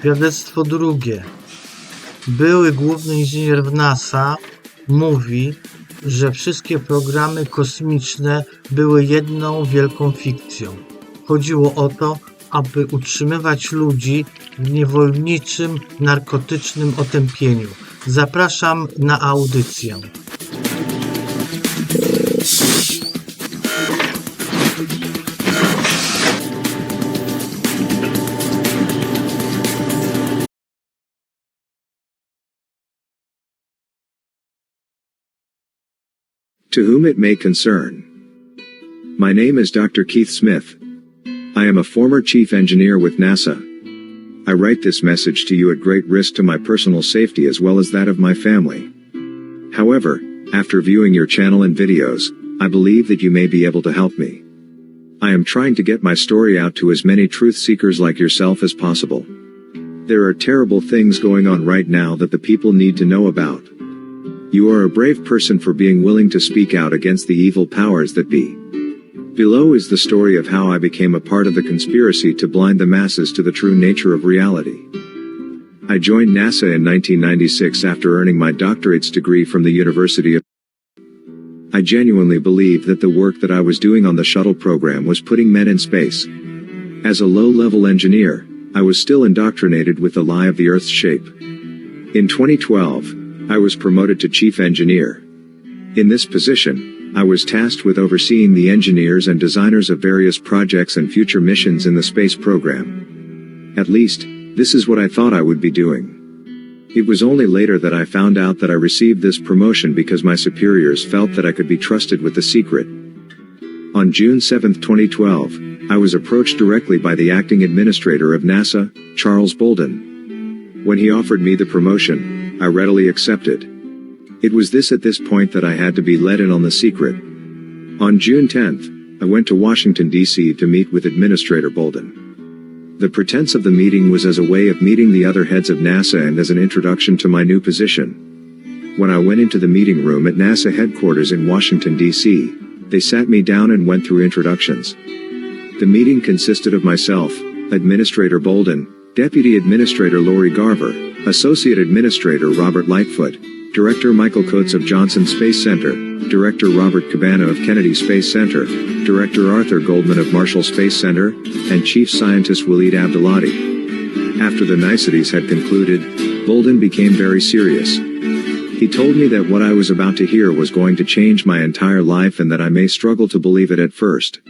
Świadectwo drugie. Były główny inżynier w NASA mówi, że wszystkie programy kosmiczne były jedną wielką fikcją. Chodziło o to, aby utrzymywać ludzi w niewolniczym, narkotycznym otępieniu. Zapraszam na audycję. To whom it may concern. My name is Dr. Keith Smith. I am a former chief engineer with NASA. I write this message to you at great risk to my personal safety as well as that of my family. However, after viewing your channel and videos, I believe that you may be able to help me. I am trying to get my story out to as many truth seekers like yourself as possible. There are terrible things going on right now that the people need to know about. You are a brave person for being willing to speak out against the evil powers that be. Below is the story of how I became a part of the conspiracy to blind the masses to the true nature of reality. I joined NASA in 1996 after earning my doctorate's degree from the University of... I genuinely believed that the work that I was doing on the shuttle program was putting men in space. As a low-level engineer, I was still indoctrinated with the lie of the Earth's shape. In 2012, I was promoted to chief engineer. In this position, I was tasked with overseeing the engineers and designers of various projects and future missions in the space program. At least, this is what I thought I would be doing. It was only later that I found out that I received this promotion because my superiors felt that I could be trusted with the secret. On June 7, 2012, I was approached directly by the acting administrator of NASA, Charles Bolden. When he offered me the promotion, I readily accepted. It was at this point that I had to be let in on the secret. On June 10th, I went to Washington, D.C. to meet with Administrator Bolden. The pretense of the meeting was as a way of meeting the other heads of NASA and as an introduction to my new position. When I went into the meeting room at NASA headquarters in Washington, D.C., they sat me down and went through introductions. The meeting consisted of myself, Administrator Bolden, Deputy Administrator Lori Garver, Associate Administrator Robert Lightfoot, Director Michael Coates of Johnson Space Center, Director Robert Cabana of Kennedy Space Center, Director Arthur Goldman of Marshall Space Center, and Chief Scientist Waleed Abdulati. After the niceties had concluded, Bolden became very serious. He told me that what I was about to hear was going to change my entire life and that I may struggle to believe it at first.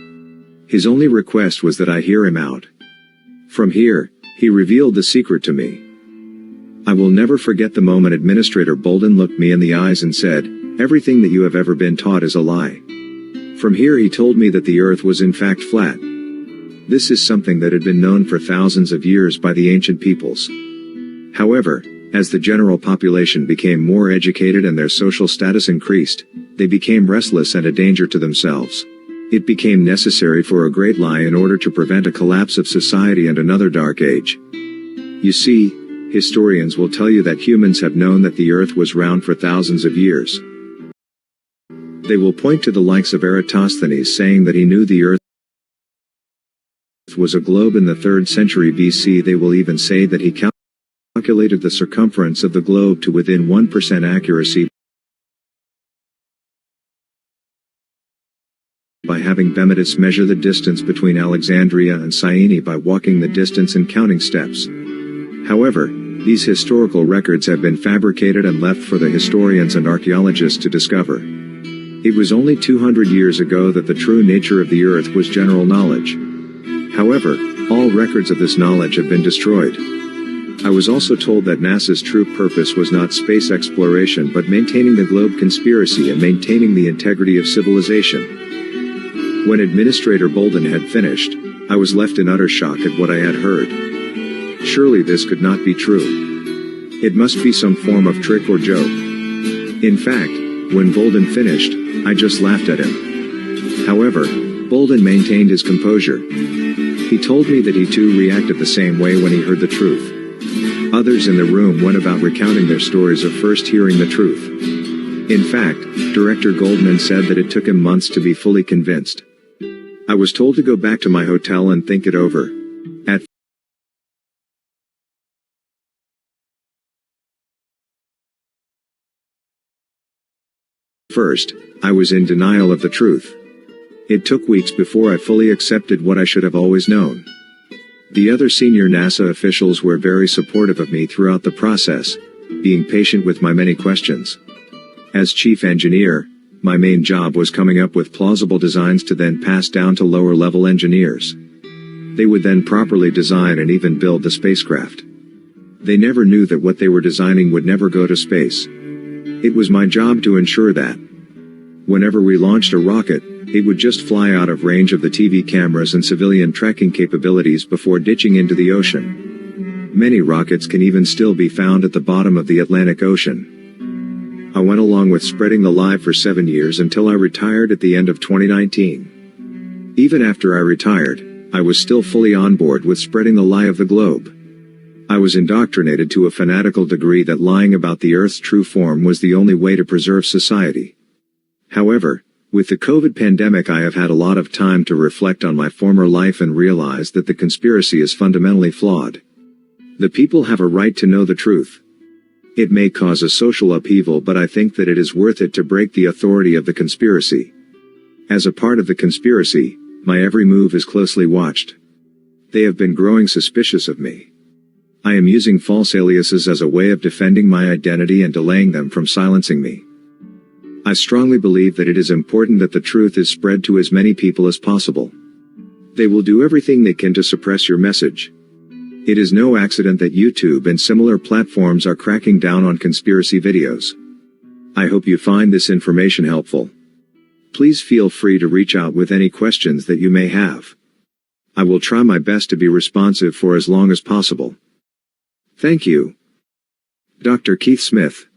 His only request was that I hear him out. From here, he revealed the secret to me. I will never forget the moment Administrator Bolden looked me in the eyes and said, "Everything that you have ever been taught is a lie." From here he told me that the earth was in fact flat. This is something that had been known for thousands of years by the ancient peoples. However, as the general population became more educated and their social status increased, they became restless and a danger to themselves. It became necessary for a great lie in order to prevent a collapse of society and another dark age. You see, historians will tell you that humans have known that the earth was round for thousands of years. They will point to the likes of Eratosthenes saying that he knew the earth was a globe in the 3rd century BC. They will even say that he calculated the circumference of the globe to within 1% accuracy by having Bemidus measure the distance between Alexandria and Syene by walking the distance and counting steps. However, these historical records have been fabricated and left for the historians and archaeologists to discover. It was only 200 years ago that the true nature of the earth was general knowledge. However, all records of this knowledge have been destroyed. I was also told that NASA's true purpose was not space exploration but maintaining the globe conspiracy and maintaining the integrity of civilization. When Administrator Bolden had finished, I was left in utter shock at what I had heard. Surely this could not be true. It must be some form of trick or joke. In fact, when Bolden finished, I just laughed at him. However, Bolden maintained his composure. He told me that he too reacted the same way when he heard the truth. Others in the room went about recounting their stories of first hearing the truth. In fact, Director Goldman said that it took him months to be fully convinced. I was told to go back to my hotel and think it over. At first, I was in denial of the truth. It took weeks before I fully accepted what I should have always known. The other senior NASA officials were very supportive of me throughout the process, being patient with my many questions. As chief engineer, my main job was coming up with plausible designs to then pass down to lower-level engineers. They would then properly design and even build the spacecraft. They never knew that what they were designing would never go to space. It was my job to ensure that. Whenever we launched a rocket, it would just fly out of range of the TV cameras and civilian tracking capabilities before ditching into the ocean. Many rockets can even still be found at the bottom of the Atlantic Ocean. I went along with spreading the lie for 7 years until I retired at the end of 2019. Even after I retired, I was still fully on board with spreading the lie of the globe. I was indoctrinated to a fanatical degree that lying about the Earth's true form was the only way to preserve society. However, with the COVID pandemic, I have had a lot of time to reflect on my former life and realize that the conspiracy is fundamentally flawed. The people have a right to know the truth. It may cause a social upheaval, but I think that it is worth it to break the authority of the conspiracy. As a part of the conspiracy, my every move is closely watched. They have been growing suspicious of me. I am using false aliases as a way of defending my identity and delaying them from silencing me. I strongly believe that it is important that the truth is spread to as many people as possible. They will do everything they can to suppress your message. It is no accident that YouTube and similar platforms are cracking down on conspiracy videos. I hope you find this information helpful. Please feel free to reach out with any questions that you may have. I will try my best to be responsive for as long as possible. Thank you. Dr. Keith Smith.